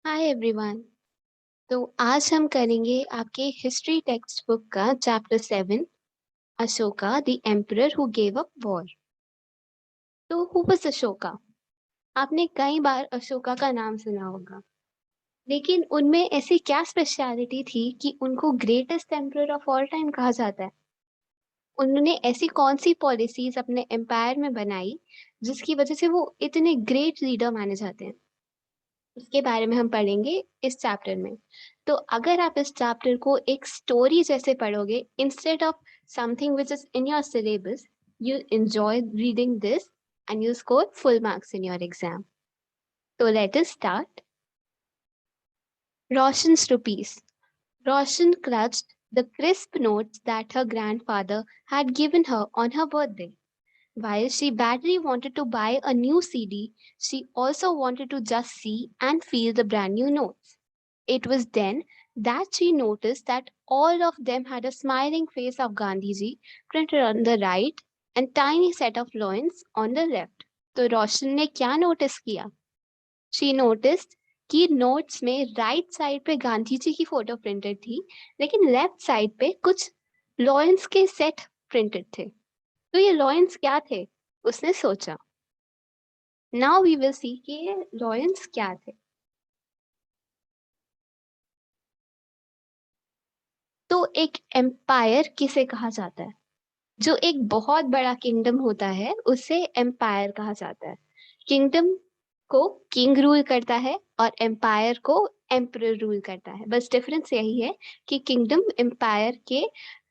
Hi everyone. तो आज हम करेंगे आपके हिस्ट्री टेक्स्ट बुक का chapter 7, Ashoka the emperor who gave up war. तो हु वाज अशोका? आपने कई बार अशोका का नाम सुना होगा, लेकिन उनमें ऐसी क्या स्पेशलिटी थी कि उनको greatest emperor of all time कहा जाता है? उन्होंने ऐसी कौन सी पॉलिसीज अपने एम्पायर में बनाई जिसकी वजह से वो इतने ग्रेट लीडर माने जाते हैं? इसके बारे में हम पढ़ेंगे इस चैप्टर में। तो अगर आप इस चैप्टर को एक स्टोरी जैसे पढ़ोगे instead of something which is in your syllabus, you enjoy reading this and you score full marks in your exam. So let us start. Roshan's rupees. Roshan clutched the crisp notes that her grandfather had given her on her birthday. While she badly wanted to buy a new CD, she also wanted to just see and feel the brand new notes. It was then that she noticed that all of them had a smiling face of Gandhiji printed on the right and tiny set of loins on the left. तो रोशन ने क्या notice किया? She noticed कि notes में right side पे गांधी जी की photo printed थी, लेकिन लेफ्ट साइड पे कुछ लॉयंस के सेट प्रिंटेड थे। तो ये लॉयंस क्या थे? उसने सोचा। नाउ वी विल सी कि ये लॉयंस क्या थे। तो एक एम्पायर किसे कहा जाता है? जो एक बहुत बड़ा किंगडम होता है उसे एम्पायर कहा जाता है। किंगडम को किंग रूल करता है और एम्पायर को एम्परर रूल करता है। बस डिफरेंस यही है कि किंगडम एम्पायर के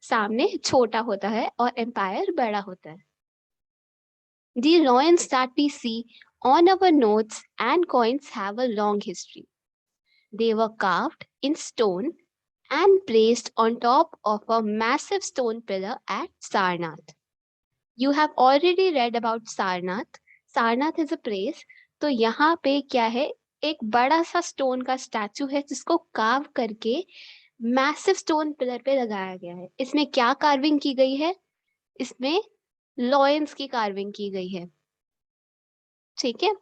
सामने छोटा होता है और एम्पायर बड़ा होता है। The loins that we see on our notes and coins have a long history. They were carved in stone and placed on top of a massive stone pillar at Sarnath. You have already read about Sarnath. Sarnath is a place. तो यहाँ पे क्या है? एक बड़ा सा stone का statue है जिसको कार्व करके मैसिव स्टोन पिलर पे लगाया गया है। इसमें क्या कार्विंग की गई है? इसमें लॉयंस की कार्विंग की गई है। ठीक है।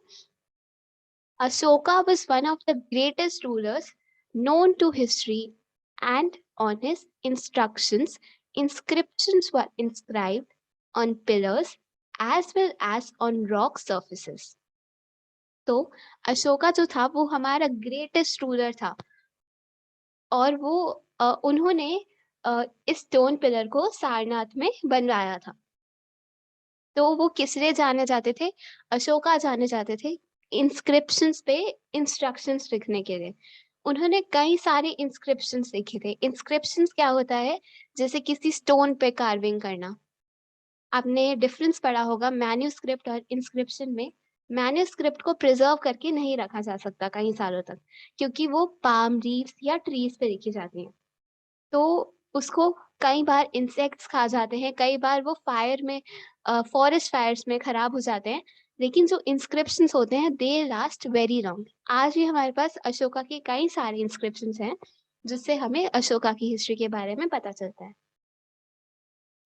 Ashoka was one of the greatest rulers known to history, and on his instructions, inscriptions were inscribed on pillars as well as on rock surfaces. तो अशोका जो था वो हमारा ग्रेटेस्ट रूलर था और वो उन्होंने इस स्टोन पिलर को सारनाथ में बनवाया था। तो वो किस लिए जाने जाते थे? अशोका जाने जाते थे इंस्क्रिप्शंस पे इंस्ट्रक्शंस लिखने के लिए। उन्होंने कई सारे इंस्क्रिप्शंस लिखे थे। इंस्क्रिप्शंस क्या होता है? जैसे किसी स्टोन पे कार्विंग करना। आपने डिफरेंस पढ़ा होगा मैन्युस्क्रिप्ट और इंस्क्रिप्शन में। मैन्युस्क्रिप्ट को प्रिजर्व करके नहीं रखा जा सकता कई सालों तक, क्योंकि वो पाम लीव्स या ट्रीज पे लिखी जाती हैं। तो उसको कई बार इंसेक्ट्स खा जाते हैं, कई बार वो फायर में फॉरेस्ट फायर्स में खराब हो जाते हैं। लेकिन जो इंस्क्रिप्शंस होते हैं दे लास्ट वेरी लॉन्ग। आज भी हमारे पास अशोका के कई सारे इंस्क्रिप्शंस हैं जिससे हमें अशोका की हिस्ट्री के बारे में पता चलता है।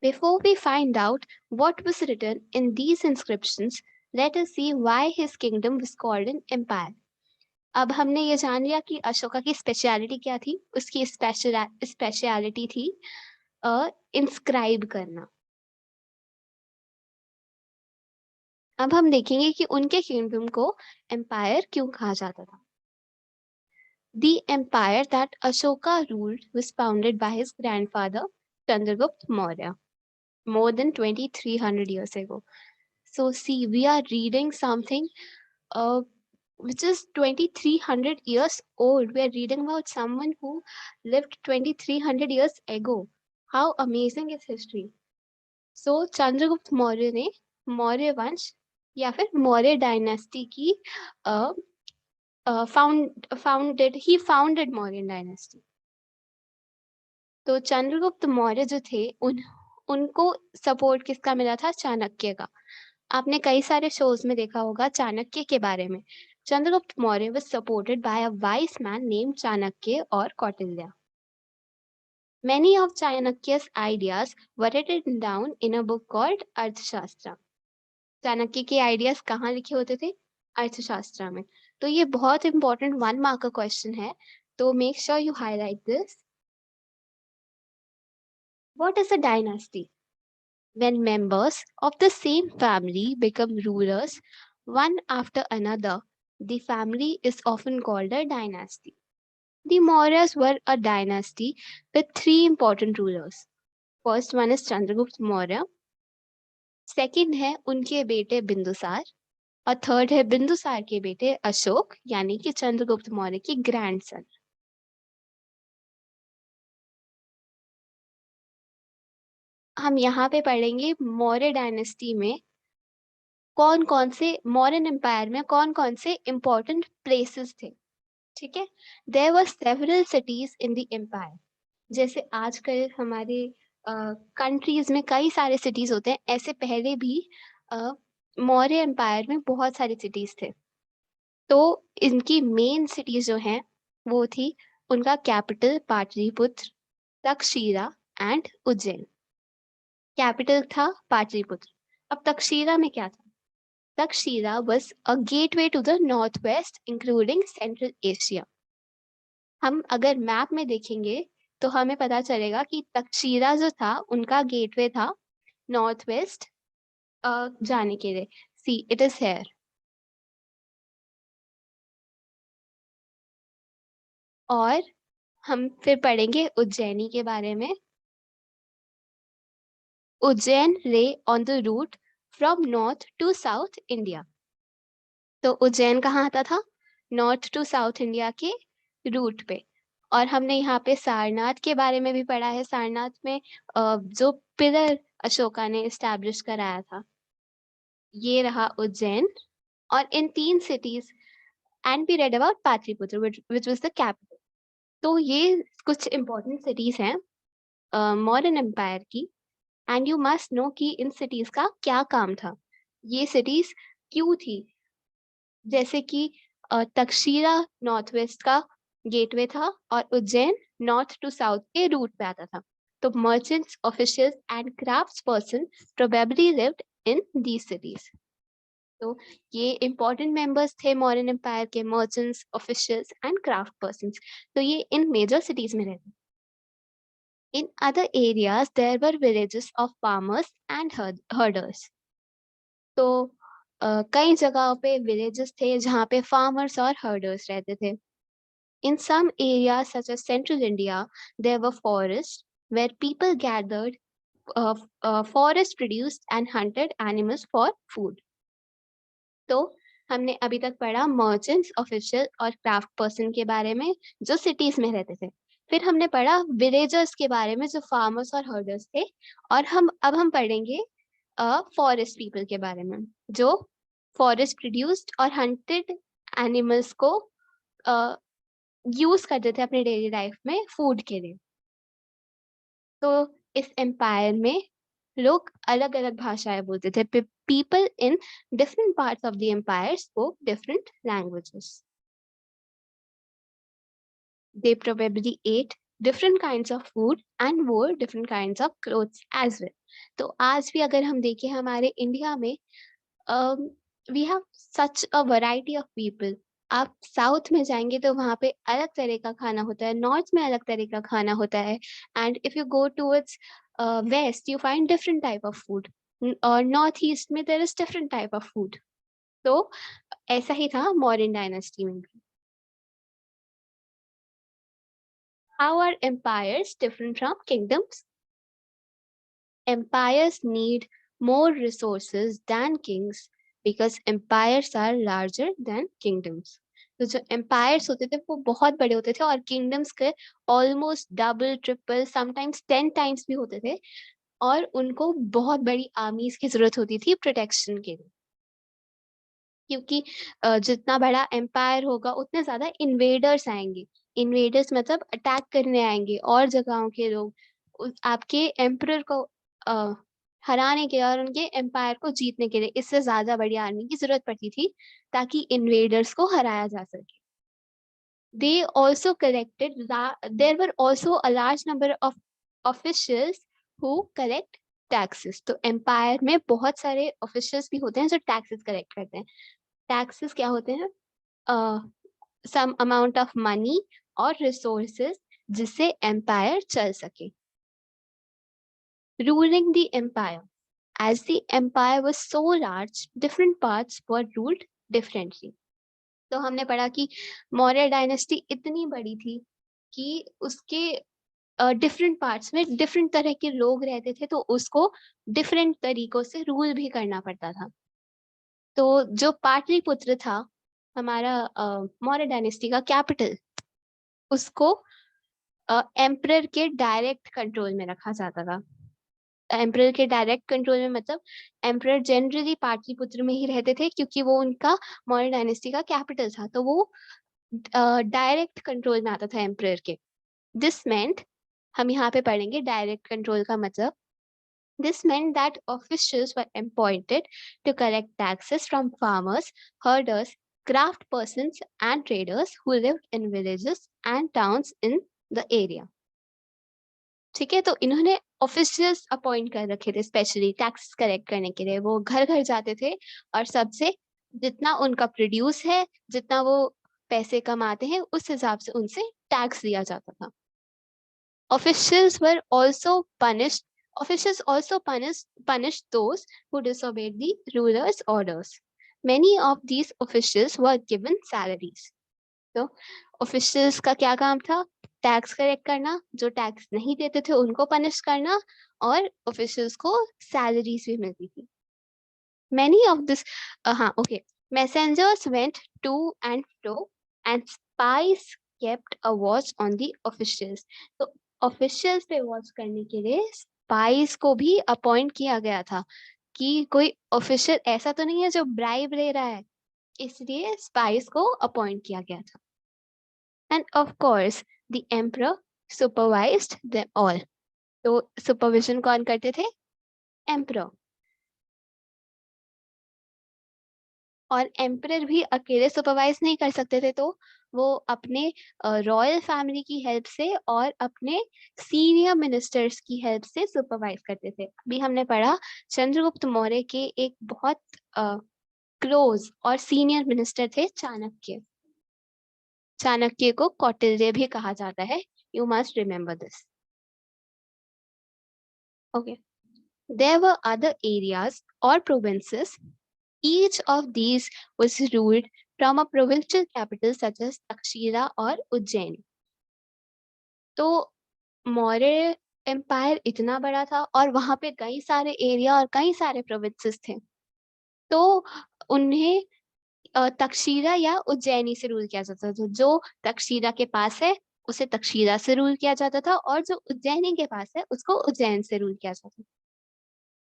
Before we find out what was written in these inscriptions, let us see why his kingdom was called an empire. अब हमने ये जान लिया कि अशोका की स्पेशलिटी क्या थी। उसकी स्पेशलिटी थी इंस्क्राइब करना। अब हम देखेंगे कि उनके किंगडम को एम्पायर क्यों कहा जाता था। The empire that Ashoka ruled was founded by his grandfather Chandragupta Maurya more than 2300 years ago. So see, we are reading something uh, which is 2300 years old. We are reading about someone who lived 2300 years ago. How amazing is history. So Chandragupta Maurya ने मौर्य वंश या फिर Maurya dynasty की founded Mauryan dynasty. तो चंद्रगुप्त मौर्य जो थे उनको support किसका मिला था? चाणक्य का। आपने कई सारे शोज में देखा होगा चाणक्य के बारे में। Chandragupta Maurya was supported by a wise man named Chanakya और Kautilya. Many of Chanakya's ideas were written down in a book called अर्थशास्त्र. चाणक्य के आइडियाज कहाँ लिखे होते थे? अर्थशास्त्र में। तो ये बहुत इंपॉर्टेंट 1 मार्क का क्वेश्चन है, तो make sure you highlight this. What is a dynasty? When members of the same family become rulers one after another, the family is often called a dynasty. The Mauryas were a dynasty with three important rulers. First one is Chandragupta Maurya, second है उनके बेटे बिंदुसार और third है बिंदुसार के बेटे अशोक यानी कि चंद्रगुप्त मौर्य की ग्रैंडसन। हम यहाँ पे पढ़ेंगे मौर्य डायनेस्टी में कौन-कौन से मौर्यन एम्पायर में कौन-कौन से इम्पोर्टेंट प्लेसेस थे, ठीक है? There were several cities in the empire. जैसे आजकल हमारे कंट्रीज़ में कई सारे सिटीज़ होते हैं, ऐसे पहले भी अ, मौर्य एम्पायर में बहुत सारी सिटीज़ थे। तो इनकी मेन सिटीज़ जो हैं, वो थी उनका capital Pataliputra, Takshashila and Ujjain. Capital था पाटलिपुत्र। अब तक्षशिला में क्या था? Takshila was a gateway to the northwest, including Central Asia. हम अगर मैप में देखेंगे तो हमें पता चलेगा कि तक्षशिला जो था उनका गेटवे था नॉर्थ वेस्ट जाने के लिए। See it is here. और हम फिर पढ़ेंगे उज्जैनी के बारे में। Ujjain lay on the route from north to south India. तो उज्जैन कहाँ आता था? नॉर्थ टू साउथ इंडिया के रूट पे। और हमने यहाँ पे सारनाथ के बारे में भी पढ़ा है। सारनाथ में जो पिलर अशोका ने एस्टैब्लिश कराया था, ये रहा उज्जैन। और इन 3 cities and we read about Pataliputra which was the capital. तो ये कुछ इम्पोर्टेंट सिटीज़ हैं मॉडर्न एम्पायर की एंड यू मस्ट नो कि इन सिटीज़ का क्या काम था। ये सिटीज़ क्यों थी? जैसे कि तक्षशिला नॉर्थ वेस्ट का गेटवे था और उज्जैन नॉर्थ टू साउथ के रूट पे आता था। तो merchants, officials and crafts person probably lived in these cities. तो ये इंपॉर्टेंट मेंबर्स थे मॉडर्न एम्पायर के, merchants, officials and craft persons. तो ये इन मेजर सिटीज में रहते। In other areas there were villages of farmers and herders. तो कई जगहों पे विलेजेस थे जहाँ पे फार्मर्स और हर्डर्स रहते थे। In some areas such as central India, there were forests where people gathered forest produced and hunted animals for food. तो हमने अभी तक पढ़ा मर्चेंट्स, ऑफिशियल और क्राफ्ट पर्सन के बारे में जो सिटीज में रहते थे। फिर हमने पढ़ा विलेजर्स के बारे में जो फार्मर्स और हर्डर्स थे। और हम पढ़ेंगे फॉरेस्ट पीपल के बारे में जो फॉरेस्ट प्रोड्यूस्ड और हंटेड एनिमल्स को यूज करते थे अपने डेली लाइफ में फूड के लिए। तो इस एम्पायर में लोग अलग-अलग भाषाएं बोलते थे। People in different parts of the empire spoke different languages. They probably ate different kinds of food and wore different kinds of clothes as well. तो आज भी अगर हम देखें हमारे इंडिया में we have such a variety of people. आप south में जाएंगे तो वहाँ पे अलग तरह का खाना होता है, नॉर्थ में अलग तरह का खाना होता है and if you go towards west you find different type of food और नॉर्थ ईस्ट में there is different type of food. तो ऐसा ही था मौर्यन डायनेस्टी में भी। How are empires different from kingdoms? Empires need more resources than kings because empires are larger than kingdoms. तो जो empires होते थे वो बहुत बड़े होते थे और kingdoms के almost double, triple, sometimes 10 times भी होते थे और उनको बहुत बड़ी armies की जरूरत होती थी protection के लिए। क्योंकि जितना बड़ा एम्पायर होगा उतने ज़्यादा इन्वेडर्स आएँगे। इन्वेडर्स मतलब अटैक करने आएँगे और जगहों के लोग आपके एम्परर को अ, हराने के और उनके एम्पायर को जीतने के लिए इससे ज़्यादा बड़ी आर्मी की ज़रूरत पड़ती थी ताकि इन्वेडर्स को हराया जा सके। They also collected there were also a large number of officials who collect taxes। तो एम्पायर में बहुत सारे ऑफिशियल्स भी होते हैं जो टैक्सेस कलेक्ट करते हैं। टैक्सेस क्या होते हैं? सम अमाउंट ऑफ मनी और रिसोर्सेज जिससे एम्पायर चल सके। Ruling the empire, as the empire was so large, different parts were ruled differently. तो हमने पढ़ा कि मौर्य डायनेस्टी इतनी बड़ी थी कि उसके डिफरेंट पार्ट्स में डिफरेंट तरह के लोग रहते थे, तो उसको डिफरेंट तरीकों से रूल भी करना पड़ता था। तो जो पाटलिपुत्र था हमारा मौर्य डायनेस्टी का कैपिटल, उसको एम्परर के डायरेक्ट कंट्रोल में रखा जाता था। एम्परर के डायरेक्ट कंट्रोल में मतलब एम्परर जनरली पाटलिपुत्र में ही रहते थे क्योंकि वो उनका मौर्य डायनेस्टी का कैपिटल था, तो वो डायरेक्ट कंट्रोल में आता था एम्परर के। दिस मेंट, हम यहाँ पे पढ़ेंगे डायरेक्ट कंट्रोल का मतलब। This meant that officials were appointed to collect taxes from farmers, herders, craft persons, and traders who lived in villages and towns in the area. ठीक है, तो इन्होंने ऑफिशियल्स अपॉइंट कर रखे थे स्पेशली टैक्स कलेक्ट करने के लिए। वो घर घर जाते थे और सबसे जितना उनका प्रोड्यूस है, जितना वो पैसे कमाते हैं, उस हिसाब से उनसे टैक्स लिया जाता था। Officials were also punished. Officials also punished those who disobeyed the ruler's orders. Many of these officials were given salaries. तो officials का क्या काम था? टैक्स कलेक्ट करना, जो टैक्स नहीं देते थे उनको पनिश करना, और officials को salaries भी मिलती थी। Many of this, हाँ, okay. Messengers went to and fro, and spies kept a watch on the officials. तो officials पे watch करने के लिए spies को भी अपॉइंट किया गया था कि कोई ऑफिशियल ऐसा तो नहीं है जो ब्राइब ले रहा है, इसलिए spies को अपॉइंट किया गया था। And of course, the emperor supervised them all. तो सुपरविजन कौन करते थे? एम्परर। और एम्परर भी अकेले सुपरवाइज नहीं कर सकते थे, तो वो अपने रॉयल फैमिली की हेल्प से और अपने सीनियर मिनिस्टर्स की हेल्प से सुपरवाइज करते थे। अभी हमने पढ़ा चंद्रगुप्त मौर्य के एक बहुत क्लोज और सीनियर मिनिस्टर थे चाणक्य। चाणक्य को कौटिल्य भी कहा जाता है, you must remember this. Okay, there were other areas और provinces. Each of these was ruled from a provincial capital such as Takshila और उज्जैन। तो मौर्य एम्पायर इतना बड़ा था और वहां पे कई सारे एरिया और कई सारे प्रोविंसेस थे, तो उन्हें तक्षशिला या उज्जैनी से रूल किया जाता था। जो तक्षशिला के पास है उसे तक्षशिला से रूल किया जाता था, और जो उज्जैनी के पास है उसको उज्जैन से रूल किया जाता था।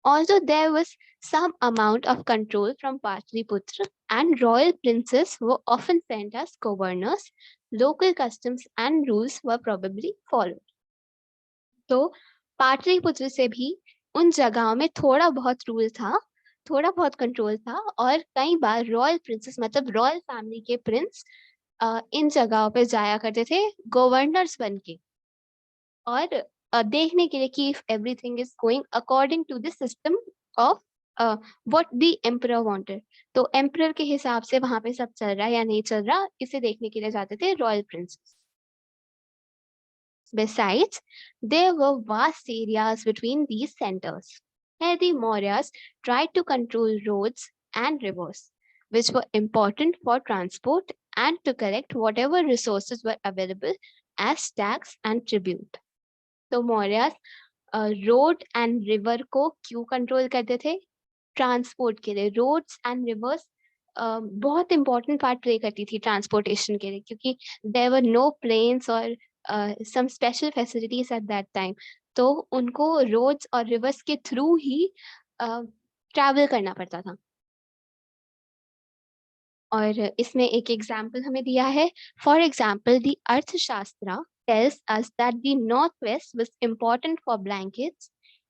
Although there was some amount of control from Patliputra, and royal princes were often sent as governors, local customs and rules were probably followed. तो पाटलिपुत्र से भी उन जगहों में थोड़ा बहुत रूल था, थोड़ा बहुत कंट्रोल था, और कई बार रॉयल प्रिंसेस मतलब रॉयल फैमिली के प्रिंस इन जगहों पे जाया करते थे गवर्नर्स बन के, और देखने के लिए कि if everything is going according to the system of what the emperor wanted, तो emperor के हिसाब से वहां पे सब चल रहा है या नहीं चल रहा, इसे देखने के लिए जाते थे royal princes. Besides, there were vast areas between these centers where the Mauryas tried to control roads and rivers, which were important for transport and to collect whatever resources were available as tax and tribute. तो Maurya road and river को क्यों control करते थे? Transport के लिए। Roads and reverse बहुत important part play करती थी ट्रांसपोर्टेशन के लिए, क्योंकि देयर वर नो प्लेन्स और some special facilities at that time, तो उनको रोड्स और रिवर्स के थ्रू ही ट्रैवल करना पड़ता था। और इसमें एक एग्जाम्पल हमें दिया है। फॉर एग्जाम्पल द अर्थशास्त्र tells us that the Northwest was important for blankets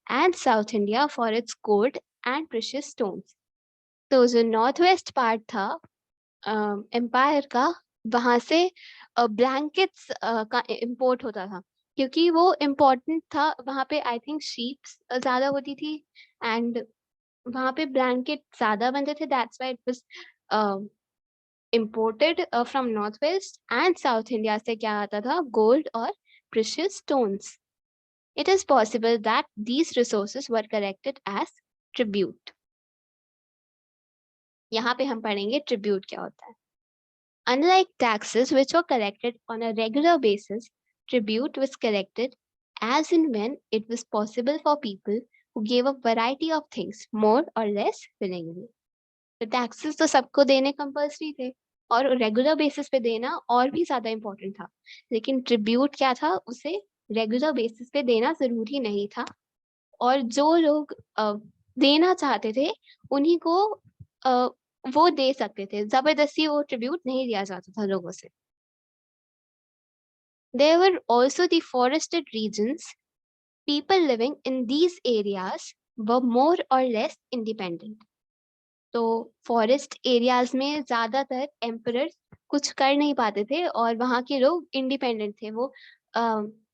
and South India for its gold and precious stones. तो जो नॉर्थ वेस्ट पार्ट था एम्पायर का, वहां से ब्लैंकेट्स का इंपोर्ट होता था, क्योंकि वो इम्पोर्टेंट था। वहां पे आई थिंक शीप्स ज्यादा होती थी, एंड वहां पे ब्लैंकेट ज्यादा बनते थे, that's why it was imported from north west and south India से क्या आता था, गोल्ड और precious stones. It is possible that these resources were collected as tribute. यहाँ पे हम पढ़ेंगे ट्रिब्यूट क्या होता है. Unlike taxes which were collected on a regular basis, tribute was collected as and when it was possible for people who gave a variety of things more or less willingly. तो taxes तो सबको देने compulsory थे और regular basis पे देना और भी ज्यादा इम्पोर्टेंट था, लेकिन ट्रिब्यूट क्या था, उसे रेगुलर बेसिस पे देना जरूरी नहीं था और जो लोग देना चाहते थे उन्हीं को वो दे सकते थे, जबरदस्ती वो ट्रिब्यूट नहीं दिया जाता था लोगों से. There were also the forested regions. People living in these areas were more or less independent. तो फॉरेस्ट एरियाज में ज्यादातर एम्परर कुछ कर नहीं पाते थे और वहाँ के लोग इंडिपेंडेंट थे. वो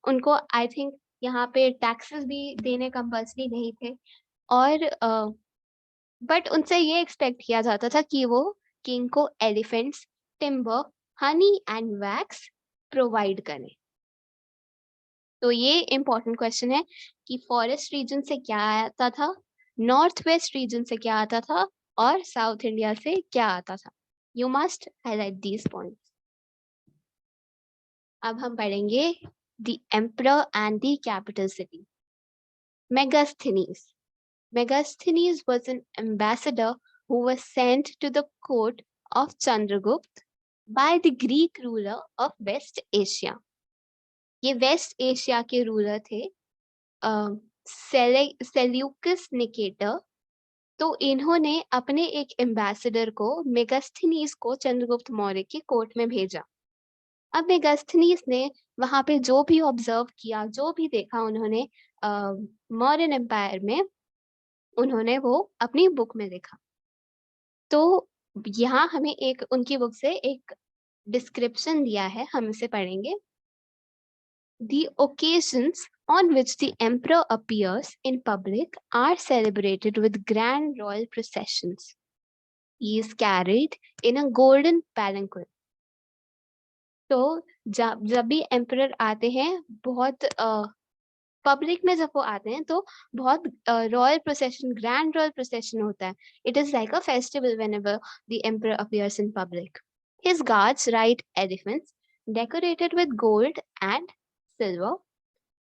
उनको आई थिंक यहाँ पे टैक्सेस भी देने कंपल्सरी नहीं थे और बट उनसे ये एक्सपेक्ट किया जाता था कि वो किंग को elephants, timber, honey and wax provide करें. तो ये इम्पोर्टेंट क्वेश्चन है कि फॉरेस्ट रीजन से क्या आता था, नॉर्थ वेस्ट रीजन से क्या आता था और साउथ इंडिया से क्या आता था. You must highlight these points. अब हम पढ़ेंगे the emperor and the capital city. Megasthenes. Megasthenes was an ambassador who was sent to the court of Chandragupta by the Greek ruler of West Asia. ये waste Asia के ruler थे Seleucus Nicator. तो इन्होंने अपने एक एम्बेसडर को मेगास्थनीज को चंद्रगुप्त मौर्य की कोर्ट में भेजा. अब मेगास्थनीज ने वहां पे जो भी ऑब्जर्व किया, जो भी देखा उन्होंने मौर्यन एम्पायर में, उन्होंने वो अपनी बुक में लिखा. तो यहाँ हमें एक उनकी बुक से एक डिस्क्रिप्शन दिया है, हम इसे पढ़ेंगे. The occasions on which the emperor appears in public are celebrated with grand royal processions. He is carried in a golden palanquin. तो जब भी एम्परर आते हैं, बहुत पब्लिक में जब वो आते हैं तो बहुत royal procession, grand royal procession होता है. It is like a festival whenever the emperor appears in public. His guards ride elephants decorated with gold and silver.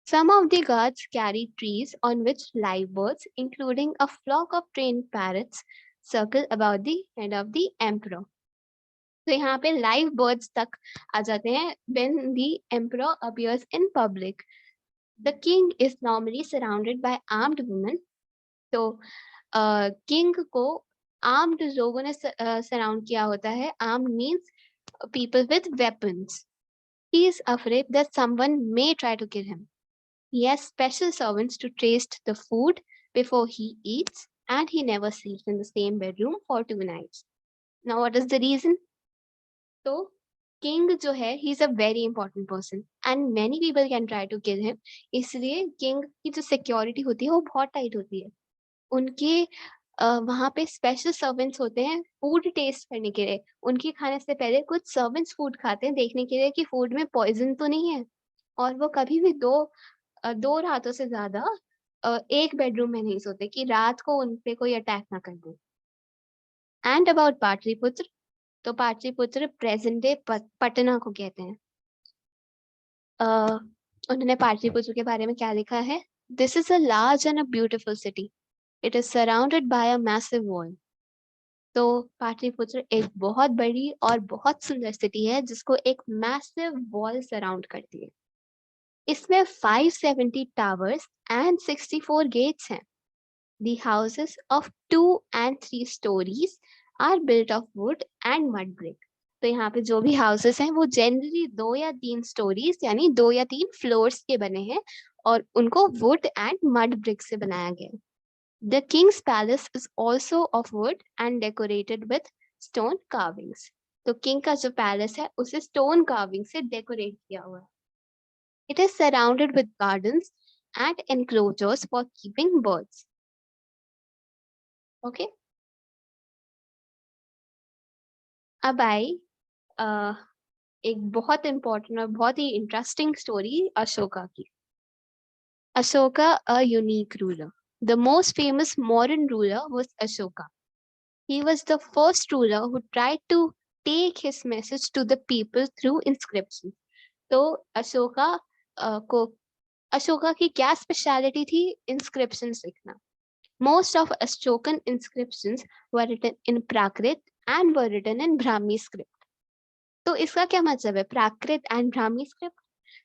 Some of the guards carry trees on which live birds, including a flock of trained parrots, circle about the head of the emperor. तो यहाँ पे live birds तक आ जाते हैं when the emperor appears in public. The king is normally surrounded by armed women. तो king को armed लोगों ने surround किया होता है. Armed means people with weapons. He is afraid that someone may try to kill him. He has special servants to taste the food before he eats, and he never sleeps in the same bedroom for 2 nights. Now, what is the reason? So, king जो है, he is a very important person and many people can try to kill him. इसलिए king की जो security होती है वो बहुत tight होती है. उनके वहां पे स्पेशल सर्वेंट्स होते हैं फूड टेस्ट करने के लिए. उनके खाने से पहले कुछ सर्वेंट्स फूड खाते हैं देखने के लिए कि फूड में पॉइजन तो नहीं है. और वो कभी भी दो रातों से ज्यादा एक बेडरूम में नहीं सोते कि रात को उन पे कोई अटैक ना कर दे. And about Pataliputra. तो पाटलिपुत्र प्रेजेंट डे पटना को कहते हैं. उन्होंने पाटलिपुत्र के बारे में क्या लिखा है? This is a large and a beautiful city. It is surrounded by a massive wall. तो पाटलिपुत्र एक बहुत बड़ी और बहुत सुंदर सिटी है जिसको एक मैसिव वॉल सराउंड करती है. इसमें 570 टावर्स एंड 64 गेट्स हैं. The houses of 2 and 3 stories are built of wood and mud brick. तो यहाँ पे जो भी हाउसेस हैं वो जनरली 2 या 3 स्टोरीज यानी 2 या 3 फ्लोर्स के बने हैं और उनको वुड एंड मड ब्रिक से बनाया गया. The king's palace is also of wood and decorated with stone carvings. तो किंग का जो पैलेस है उसे स्टोन कार्विंग से डेकोरेट किया हुआ है. It is surrounded with gardens and enclosures for keeping birds. Okay. अब आई अ, एक बहुत इम्पोर्टेंट और बहुत ही इंटरेस्टिंग स्टोरी अशोका की। Ashoka, a unique ruler. The most famous modern ruler was Ashoka. He was the first ruler who tried to take his message to the people through inscriptions. तो को अशोका की क्या स्पेशलिटी थी? Inscriptions लिखना. Most of Ashokan inscriptions were written in Prakrit and were written in Brahmi script. तो इसका क्या मतलब है? Prakrit and Brahmi script.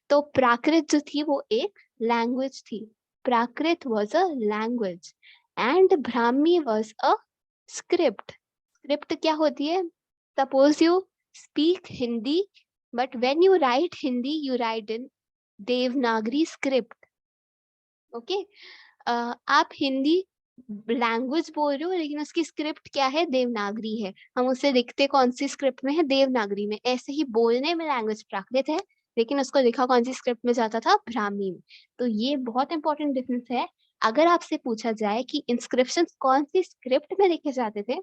तो प्राकृत जो थी वो एक लैंग्वेज थी. Prakrit was a language and Brahmi was a script. Script क्या होती है? Suppose you speak Hindi, but when you write Hindi you write in Devanagari script. Okay, आप हिंदी लैंग्वेज बोल रहे हो लेकिन उसकी स्क्रिप्ट क्या है? देवनागरी है. हम उसे लिखते कौन सी स्क्रिप्ट में है? देवनागरी में. ऐसे ही बोलने में लैंग्वेज प्राकृत है लेकिन उसको लिखा कौन सी स्क्रिप्ट में जाता था? ब्राह्मी में. तो ये बहुत इंपॉर्टेंट डिफरेंस है. अगर आपसे पूछा जाए कि इंस्क्रिप्शन कौन सी स्क्रिप्ट में लिखे जाते थे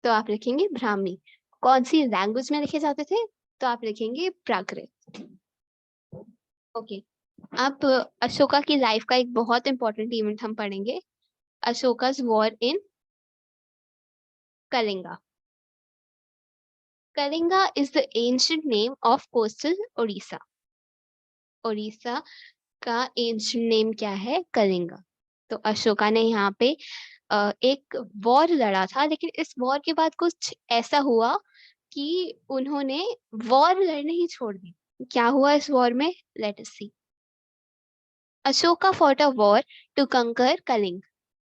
तो आप लिखेंगे ब्राह्मी. कौन सी लैंग्वेज में लिखे जाते थे तो आप लिखेंगे प्राकृत. ओके, अब अशोका की लाइफ का एक बहुत इंपॉर्टेंट इवेंट हम पढ़ेंगे. अशोका's war in Kalinga. Kalinga is the ancient name of coastal Odisha. Odisha का एंशियंट नेम क्या है? कलिंगा. तो अशोका ने यहाँ पे एक वॉर लड़ा था, लेकिन इस वॉर के बाद कुछ ऐसा हुआ कि उन्होंने वॉर लड़ने ही छोड़ दी. क्या हुआ इस वॉर में? Let us see. Ashoka fought a war to conquer Kalinga.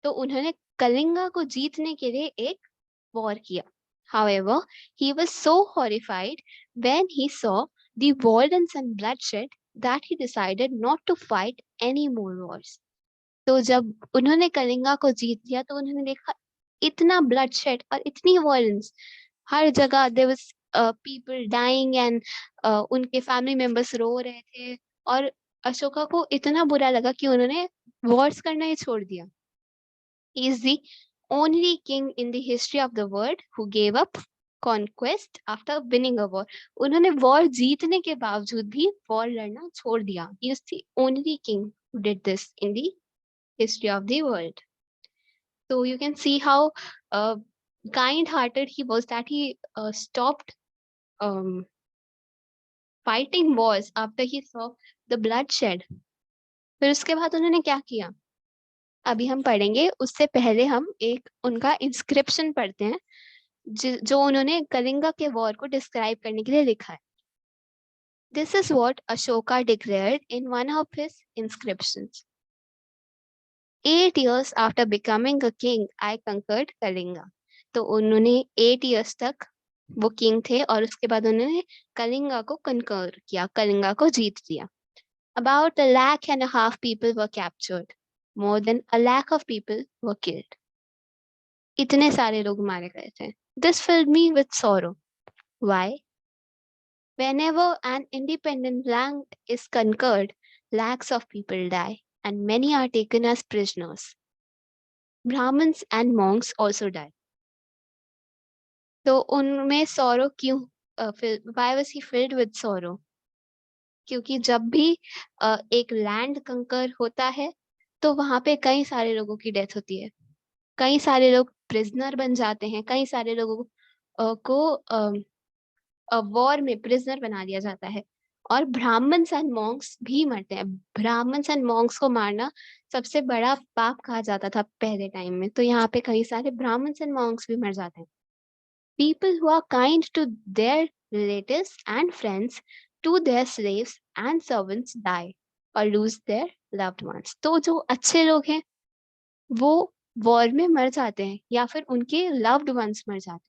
तो उन्होंने कलिंगा को जीतने के लिए एक वॉर किया. However, he was so horrified when he saw the violence and bloodshed that he decided not to fight any more wars. तो जब उन्होंने कलिंगा को जीत लिया तो उन्होंने देखा इतना bloodshed और इतनी violence. हर जगह there was people dying and उनके family members रो रहे थे. और अशोका को इतना बुरा लगा कि उन्होंने wars करना ही छोड़ दिया. He is the only king in the history of the world who gave up conquest after winning a war. उन्होंने वॉर जीतने के बावजूद भी वॉर लड़ना छोड़ दिया. He is the only king who did this in the history of the world. So you can see how kind-hearted he was that he stopped um, fighting wars after he saw the bloodshed. फिर उसके बाद उन्होंने क्या किया अभी हम पढ़ेंगे. उससे पहले हम एक उनका इंस्क्रिप्शन पढ़ते हैं जो उन्होंने कलिंगा के वॉर को डिस्क्राइब करने के लिए लिखा है. This is what Ashoka declared in one of his inscriptions. 8 years after becoming a king, I conquered Kalinga. तो उन्होंने 8 years तक वो किंग थे और उसके बाद उन्होंने कलिंगा को कंकर किया, कलिंगा को जीत लिया. About 1.5 lakh people were captured. More than 1 lakh of people were killed. इतने सारे लोग मारे गए थे. This filled me with sorrow. Why? Whenever an independent land is conquered, lakhs of people die and many are taken as prisoners. Brahmins and monks also die. तो उनमें sorrow क्यों? Why was he filled with sorrow? क्योंकि जब भी एक land कंकर होता है तो वहां पे कई सारे लोगों की डेथ होती है. कई सारे लोग प्रिजनर बन जाते हैं. कई सारे लोगों को वॉर में प्रिजनर बना दिया जाता है. और ब्राह्मण्स एंड मॉन्क्स भी मरते हैं. ब्राह्मण्स एंड मॉन्क्स को मारना सबसे बड़ा पाप कहा जाता था पहले टाइम में. तो यहाँ पे कई सारे ब्राह्मण्स एंड मॉन्क्स भी मर जाते हैं. People who are kind to their relatives and friends, to their slaves and servants die और लूज देयर लव्ड वंस. तो जो अच्छे लोग हैं वो वॉर में मर जाते हैं या फिर उनके लव्ड वंस मर जाते हैं.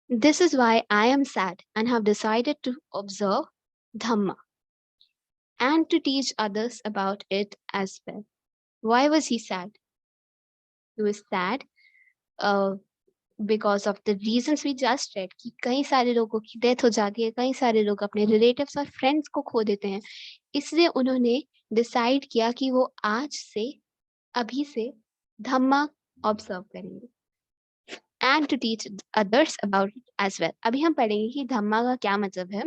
This is why I am sad and have decided to observe Dhamma and to teach others about it as well. Why was he sad? He was sad because of the reasons we just read कि कई सारे लोगों की death हो जाती है, कई सारे लोग अपने रिलेटिव्स और फ्रेंड्स को खो देते हैं. इसलिए उन्होंने डिसाइड किया कि वो आज से अभी से धम्मा ऑब्जर्व करेंगे. and to teach others about it as well. अभी हम पढ़ेंगे कि धम्मा का क्या मतलब है.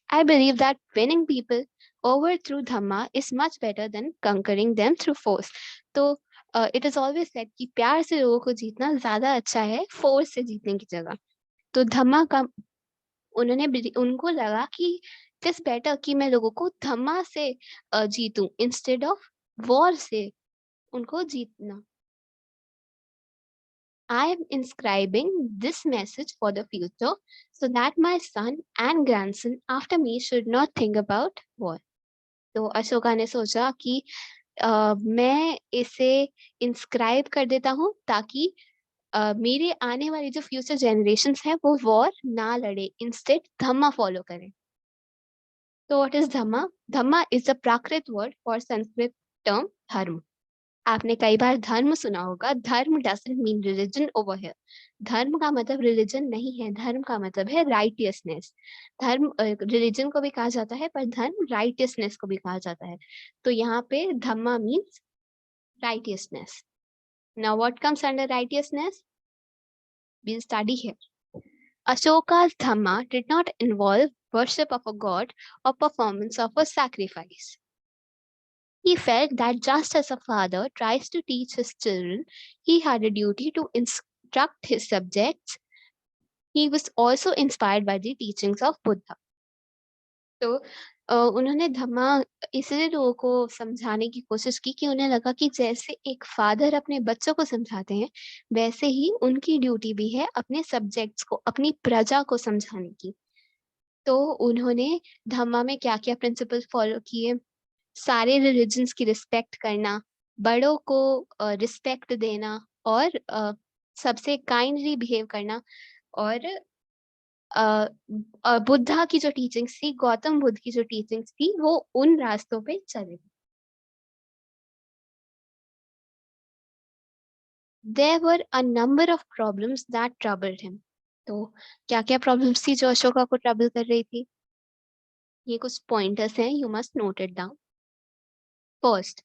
I believe that winning people over through dhamma is much better than conquering them through force. तो it is always said कि प्यार से लोगों को जीतना ज्यादा अच्छा है फोर्स से जीतने की जगह. तो धम्मा का उनको लगा कि इट इज बेटर कि मैं लोगों को धम्मा से जीतूं इंस्टेड ऑफ वॉर से उनको जीतना. I am inscribing this message for the future so that my son and grandson after me should not think about war. तो अशोका ने सोचा कि मैं इसे इंस्क्राइब कर देता हूँ ताकि मेरे आने वाली जो फ्यूचर जनरेशंस हैं वो वॉर ना लड़े, इंस्टेड धम्मा फॉलो करें. तो what is Dhamma? Dhamma is the Prakrit word for Sanskrit term धर्म. आपने कई बार धर्म सुना होगा. धर्म doesn't mean religion over here. धर्म का मतलब रिलीजन नहीं है. धर्म का मतलब है राइटियसनेस. धर्म रिलीजन को भी कहा जाता है पर धर्म राइटियसनेस को भी कहा जाता है. तो यहाँ पे dhamma means righteousness. Now what comes under righteousness? we'll study here. Ashoka's dhamma did not involve worship of a god or performance of a sacrifice. He felt that just as a father tries to teach his children, he had a duty to instruct his subjects. He was also inspired by the teachings of Buddha. तो उन्होंने धम्मा इसलिए लोगों को समझाने की कोशिश की कि उन्हें लगा कि जैसे एक फादर अपने बच्चों को समझाते हैं वैसे ही उनकी ड्यूटी भी है अपने सब्जेक्ट्स को, अपनी प्रजा को समझाने की. तो उन्होंने धम्मा में क्या क्या प्रिंसिपल फॉलो किए? सारे रिलीजन्स की रिस्पेक्ट करना, बड़ों को रिस्पेक्ट देना और सबसे काइंडली बिहेव करना और बुद्धा की जो टीचिंग्स थी, गौतम बुद्ध की जो टीचिंग्स थी वो उन रास्तों पे चले. There were a number of problems that troubled him. तो क्या क्या प्रॉब्लम्स थी जो अशोका को ट्रबल कर रही थी? ये कुछ पॉइंटर्स हैं, you must note it down. First,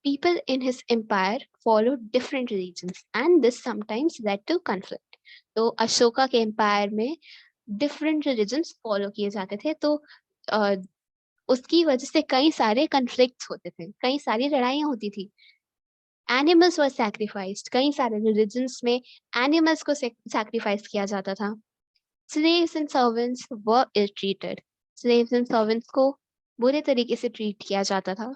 people in his empire followed different religions and this sometimes led to conflict. तो अशोका के एम्पायर में डिफरेंट रिलीजन्स फॉलो किए जाते थे. तो उसकी वजह से कई सारे कन्फ्लिक्ट्स होते थे, कई सारी लड़ाइयाँ होती थी. Animals were sacrificed. कई सारे रिलीजन्स में एनिमल्स को सैक्रिफाइस किया जाता था. Slaves and servants were ill treated. Slaves and servants को बुरे तरीके से ट्रीट किया जाता था.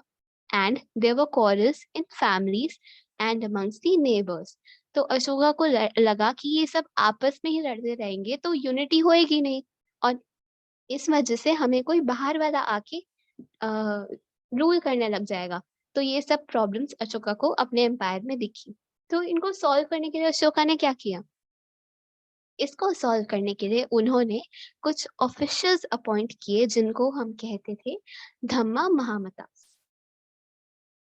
And there were quarrels in families and amongst the neighbors. तो अशोका को लगा कि ये सब आपस में ही लड़ते रहेंगे तो यूनिटी होएगी नहीं और इस वजह से हमें कोई बाहर वाला आके रूल करने लग जाएगा. तो ये सब प्रॉब्लम्स अशोका को अपने एम्पायर में दिखी. तो इनको सॉल्व करने के लिए अशोका ने क्या किया? इसको सॉल्व करने के लिए उन्होंने कुछ ऑफिशियल्स अपॉइंट किए जिनको हम कहते थे धम्मा महामता.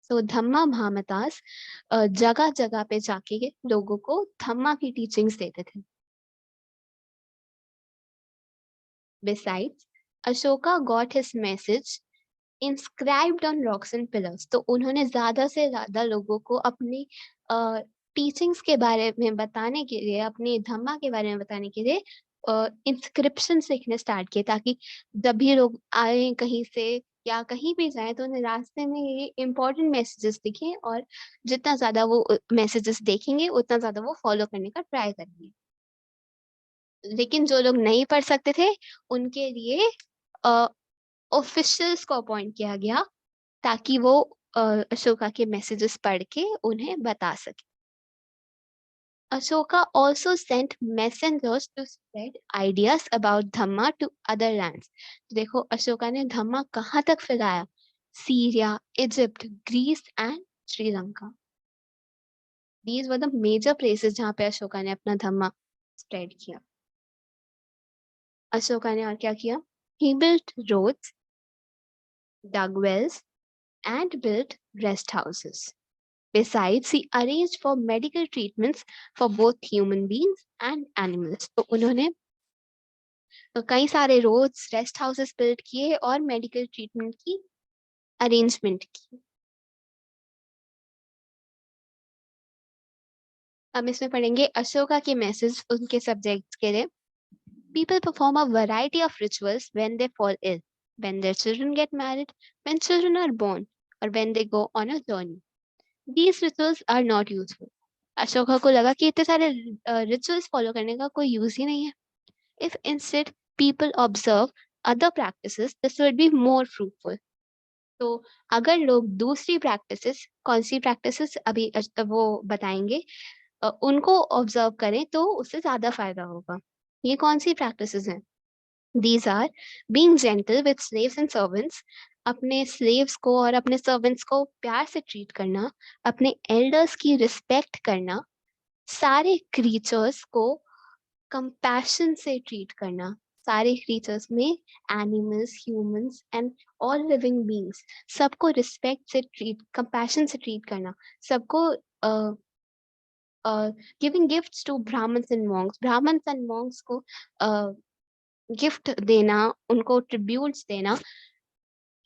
तो धम्मा महामतास जगह जगह पे जाके लोगों को धम्मा की टीचिंग्स देते थे. Besides, Ashoka got his message inscribed on rocks and pillars. तो उन्होंने ज्यादा से ज्यादा लोगों को अपनी टीचिंग्स के बारे में बताने के लिए, अपनी धम्मा के बारे में बताने के लिए इंस्क्रिप्शन लिखने स्टार्ट किए ताकि जब भी लोग आए कहीं से या कहीं भी जाए तो उन्हें रास्ते में ये इम्पोर्टेंट मैसेजेस दिखें और जितना ज्यादा वो मैसेजेस देखेंगे उतना ज्यादा वो फॉलो करने का ट्राई करेंगे. लेकिन जो लोग नहीं पढ़ सकते थे उनके लिए ऑफिशियल्स को अपॉइंट किया गया ताकि वो अशोका के मैसेजेस पढ़ के उन्हें बता सके. Ashoka also sent messengers to spread ideas about Dhamma to other lands. देखो अशोका ने धम्मा कहाँ तक फैलाया? Syria, Egypt, Greece and Sri Lanka. These were the major places जहाँ पे अशोका ने अपना धम्मा स्प्रेड किया. अशोका ने और क्या किया? He built roads, dug wells, and built rest houses. Besides, he arranged for medical treatments for both human beings and animals. तो उन्होंने कई सारे रोड्स, रेस्ट हाउसेस बिल्ड किए और मेडिकल ट्रीटमेंट की अरेंजमेंट की. हम इसमें पढ़ेंगे अशोका के मैसेज उनके सब्जेक्ट्स के लिए। People perform a variety of rituals when they fall ill, when their children get married, when children are born, or when they go on a journey. These rituals are not useful. Ashoka को लगा कि इतने सारे rituals follow करने का कोई use ही नहीं है. If instead people observe other practices, this would be more fruitful. तो अगर लोग दूसरी प्रैक्टिसेस, कौन सी प्रैक्टिसेस अभी वो बताएंगे, उनको ऑब्जर्व करें तो उससे ज्यादा फायदा होगा. ये कौन सी प्रैक्टिसेस हैं? These are being gentle with slaves and servants, अपने slaves को और अपने servants को प्यार से treat करना, अपने elders की respect करना, सारे creatures को compassion से treat करना, सारे creatures में animals, humans and all living beings, सबको respect से treat, compassion से treat करना, सबको giving gifts to Brahmins and monks को गिफ्ट देना, उनको ट्रिब्यूट्स देना.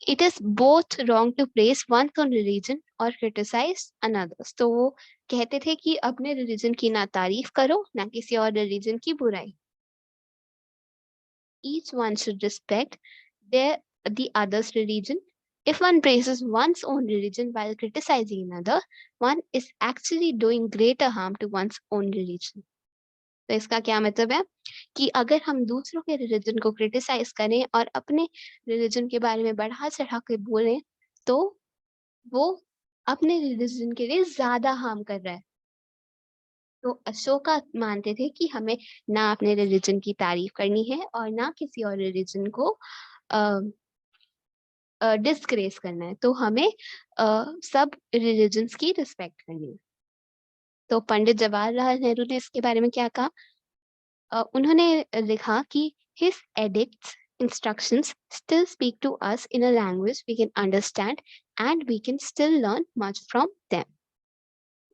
It is both wrong to praise one own religion और क्रिटिसाइज अनदर्स. तो वो कहते थे कि अपने रिलीजन की ना तारीफ करो ना किसी और रिलीजन की बुराई. Each one should respect the other's religion. If one praises one's own religion while criticizing another, one is actually doing greater harm to one's own religion. तो इसका क्या मतलब है कि अगर हम दूसरों के रिलीजन को क्रिटिसाइज करें और अपने रिलीजन के बारे में बढ़ा चढ़ा के बोलें, तो वो अपने रिलीजन के लिए ज्यादा हार्म कर रहा है. तो अशोका मानते थे कि हमें ना अपने रिलीजन की तारीफ करनी है और ना किसी और रिलीजन को डिस्ग्रेस करना है. तो हमें सब रिलीजन्स की रिस्पेक्ट करनी है. तो पंडित जवाहरलाल नेहरू ने इसके बारे में क्या कहा? उन्होंने लिखा कि his edicts, instructions still speak to us in a language we can understand and we can still learn much from them.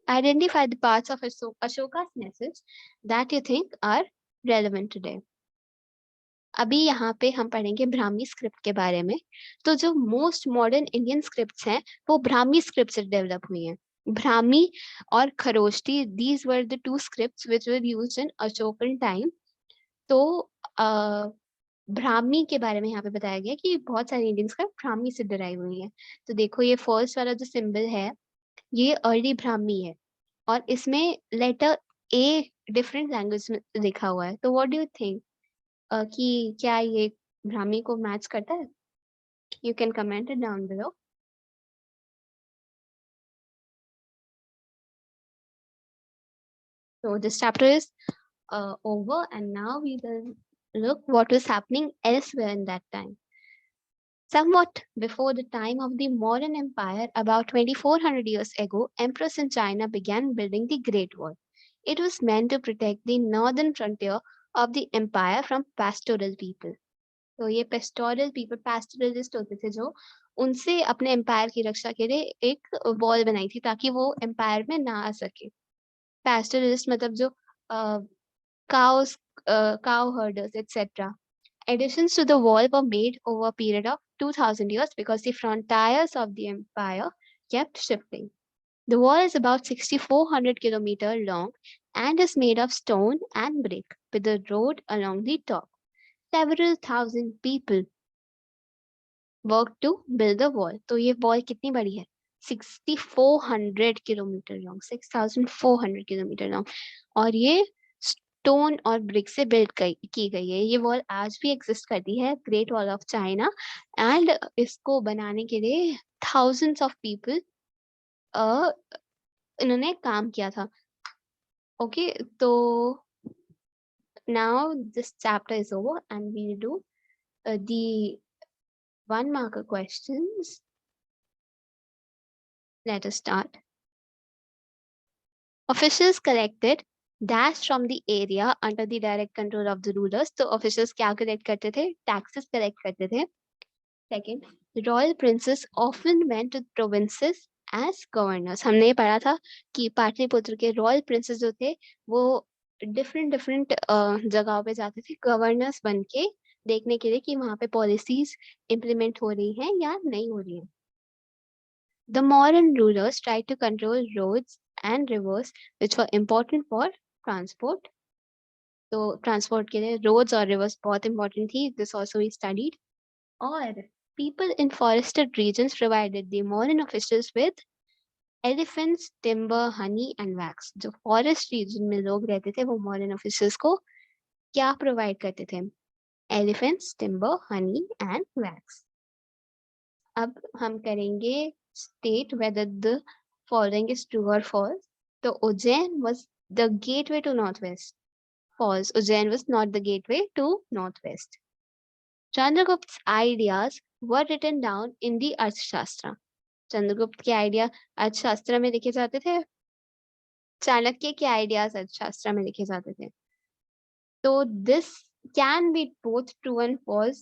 Identify the parts of Ashoka's message that you think are relevant today. अभी यहाँ पे हम पढ़ेंगे Brahmi script के बारे में. तो जो मोस्ट मॉडर्न इंडियन स्क्रिप्ट्स हैं वो ब्राह्मी स्क्रिप्ट से डेवलप हुई हैं. ब्राह्मी और Kharosthi, these were the two scripts which were used in Ashokan time. तो ब्राह्मी के बारे में यहाँ पे बताया गया कि बहुत सारी इंडियन स्क्रिप्ट ब्राह्मी से डराइव हुई है. तो देखो ये फर्स्ट वाला जो सिंबल है ये अर्ली ब्राह्मी है और इसमें लेटर ए डिफरेंट लैंग्वेज में लिखा हुआ है. तो व्हाट डू यू थिंक कि क्या ये ब्राह्मी को मैच करता है? You can comment it down below. So this chapter is over and now we will look what was happening elsewhere in that time. Somewhat before the time of the modern empire, about 2400 years ago, emperors in China began building the Great Wall. It was meant to protect the northern frontier of the empire from pastoral people. तो ये pastoral people, पैस्टोरलिस्ट होते थे जो, उनसे अपने empire की रक्षा के लिए एक वॉल बनाई थी ताकि वो एम्पायर में ना आ सके. पैस्टोरलिस्ट मतलब जो cows, cow herders, etc. Additions to the wall were made over a period of 2000 years because the frontiers of the empire kept shifting. The wall is about 6,400 kilometers long and is made of stone and brick with a road along the top. Several thousand people worked to build the wall. तो ये wall कितनी बड़ी है? 6,400 kilometre long, 6,400 kilometre long, और ये stone और brick से build की गई है. ये वॉल आज भी एग्जिस्ट करती है, great wall of China. And इसको बनाने के लिए थाउजेंड्स ऑफ पीपल इन्होंने काम किया था. ओके, तो now this chapter is over and we will do the 1 marker questions. Let us start. Officials collected dash from the area under the direct control of the rulers. तो officials क्या collect करते थे? Taxes collect करते थे. Second, royal princes often went to provinces as governors. हमने ये पढ़ा था कि पाटलिपुत्र के royal princes जो थे वो different जगहों पे जाते थे गवर्नर्स बन के, देखने के लिए कि वहाँ पे पॉलिसीज इम्प्लीमेंट हो रही हैं या नहीं हो रही हैं. The Mauryan rulers tried to control roads and rivers which were important for transport. तो ट्रांसपोर्ट के लिए रोड्स और रिवर्स बहुत इंपॉर्टेंट थी. This also we studied. और people in forested regions provided the Mauryan officials with elephants, timber, honey and wax. जो forest region में लोग रहते थे वो मॉडर्न ऑफिसर्स को क्या प्रोवाइड करते थे? Elephants, timber, honey and wax. अब हम करेंगे state whether the following is true और फॉल्स. तो Ujjain was the gateway to north west. False. Ujjain was not the gateway to northwest. Chandragupta's ideas were written down in the Arthashastra. Chandragupta के idea अर्थशास्त्र में लिखे जाते थे. चाणक्य के आइडियाज अर्थशास्त्र में लिखे जाते थे. तो this can be both true and false.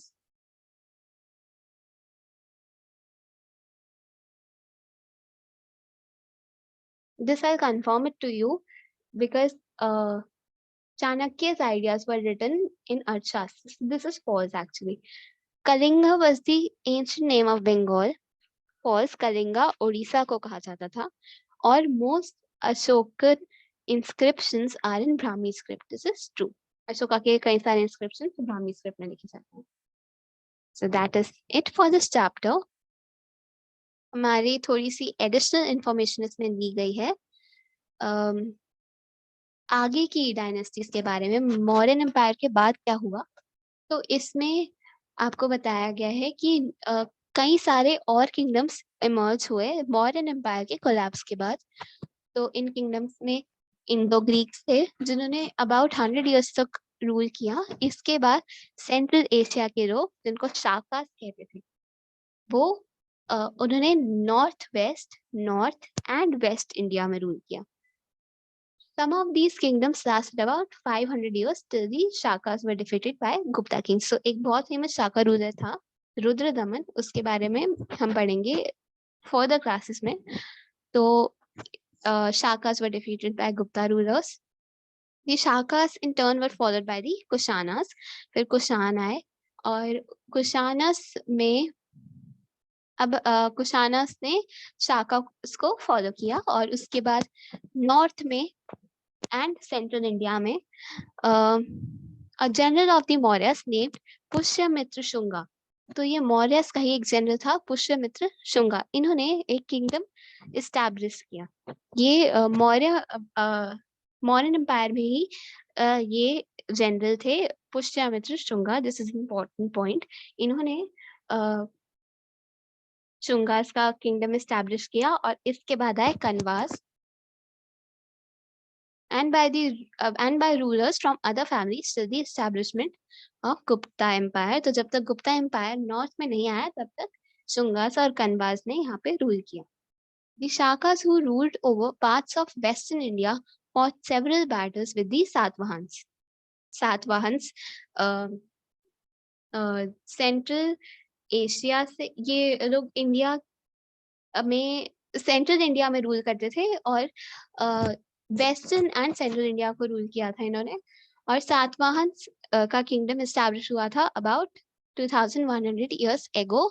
This I'll confirm it to you because Chanakya's ideas were written in Arthashastra. This is false actually. Kalinga was the ancient name of Bengal. False. Kalinga Odisha को कहा जाता था. और most Ashokan inscriptions are in Brahmi script. This is true. Ashoka के कई सारे inscriptions Brahmi script में लिखे जाते हैं. So that is it for this chapter. हमारी थोड़ी सी additional information इसमें दी गई है. आगे की डायनेस्टीज के बारे में, मौर्यन एम्पायर के बाद क्या हुआ. तो इसमें आपको बताया गया है कि कई सारे और किंगडम्स इमर्ज हुए मौर्यन एम्पायर के कोलैप्स के बाद. तो इन किंगडम्स में इंडो ग्रीक्स थे जिन्होंने अबाउट 100 इयर्स तक रूल किया. इसके बाद सेंट्रल एशिया के लोग जिनको शाकास कहते थे वो उन्होंने नॉर्थ एंड वेस्ट इंडिया में रूल किया. Some of these kingdoms lasted about 500 years till the Shakas were defeated by Gupta kings. So एक बहुत famous Shaka ruler था रुद्रदमन. उसके बारे में हम पढ़ेंगे further classes में. तो Shakas were defeated by Gupta rulers. The Shakas in turn were followed by the Kushanas. फिर कुशान आए और कुशानस में अब कुशानस ने शाकास को फॉलो किया. और उसके बाद नॉर्थ में and central India में a general of the Mauryas named Pushyamitra Shunga. तो ये मौर्यस का ही एक जनरल था पुष्यमित्र शुंगा. इन्होंने एक किंगडम इस्टेब्लिश किया. ये मौर्यन एम्पायर में ही ये जनरल थे Pushyamitra Shunga. This is important point. इन्होंने शुंगास का किंगडम इस्टेब्लिश किया और इसके बाद आए Kanwas and by rulers from other families till the establishment of Gupta Empire. तो जब तक गुप्ता एम्पायर नॉर्थ में नहीं आया तब तक शुंगास और कनवास ने यहाँ पे रूल किया. The Shakas who ruled over parts of western India fought several battles with the Satvahans. Satavahanas central Asia से ये लोग इंडिया में सेंट्रल इंडिया में रूल करते थे और वेस्टर्न एंड सेंट्रल इंडिया को रूल किया था इन्होंने. और सातवाहन का किंगडम एस्टैब्लिश हुआ था अबाउट 2100 इयर्स एगो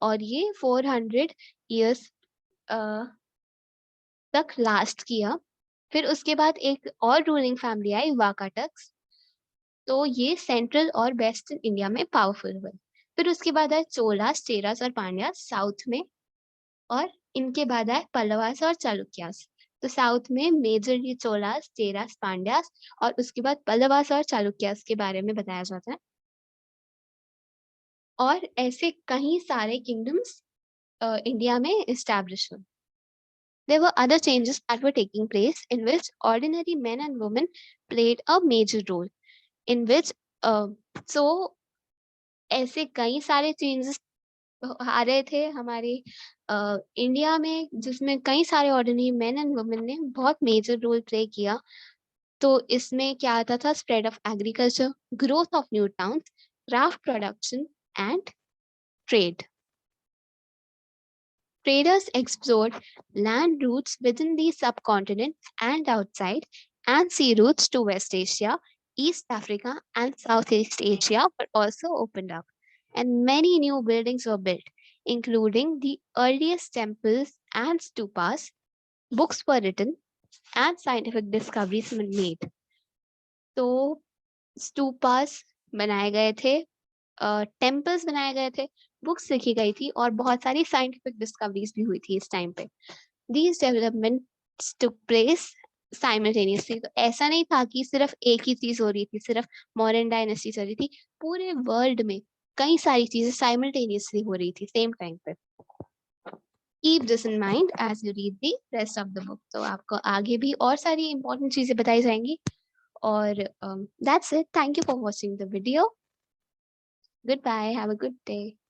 और ये 400 इयर्स तक लास्ट किया. फिर उसके बाद एक और रूलिंग फैमिली आई वाकाटक्स. तो ये सेंट्रल और वेस्टर्न इंडिया में पावरफुल हुए. फिर उसके बाद आए चोलास, चेरास और पांड्यास साउथ में. और इनके बाद आए पल्लवास और चालुक्यास. तो साउथ में मेजरली चोलास, चेरास, पांड्यास और उसके बाद पल्लवास और चालुक्यास के बारे में बताया जाता है. और ऐसे कई सारे किंगडम्स इंडिया में एस्टैब्लिश हुए. There were other changes that were taking place in which ordinary men and women played a major role. In which ऐसे कई सारे चेंजेस आ रहे थे हमारे इंडिया में जिसमें कई सारे ऑर्डिनरी मेन एंड वुमेन ने बहुत मेजर रोल प्ले किया. तो इसमें क्या आता था? Spread of agriculture, growth of new towns, craft production and trade. Traders explored land routes within the subcontinent and outside, and sea routes to West Asia, East Africa, and Southeast Asia were also opened up, and many new buildings were built. including the earliest temples and stupas, books were written, and scientific discoveries were made. तो stupas बनाए गए थे, temples बनाए गए थे, books लिखी गई थी और बहुत सारी साइंटिफिक डिस्कवरीज भी हुई थी इस टाइम पे। These developments took place simultaneously। तो ऐसा नहीं था कि सिर्फ एक ही चीज हो रही थी, सिर्फ मॉडर्न डायनेस्टी चल रही थी, पूरे वर्ल्ड में कई सारी चीजें साइमल्टेनियसली हो रही थी सेम टाइम पे। Keep this in mind as you read the rest of the book। तो आपको आगे भी और सारी इंपॉर्टेंट चीजें बताई जाएंगी। और that's it। Thank you for watching the video। Goodbye। Have a good day।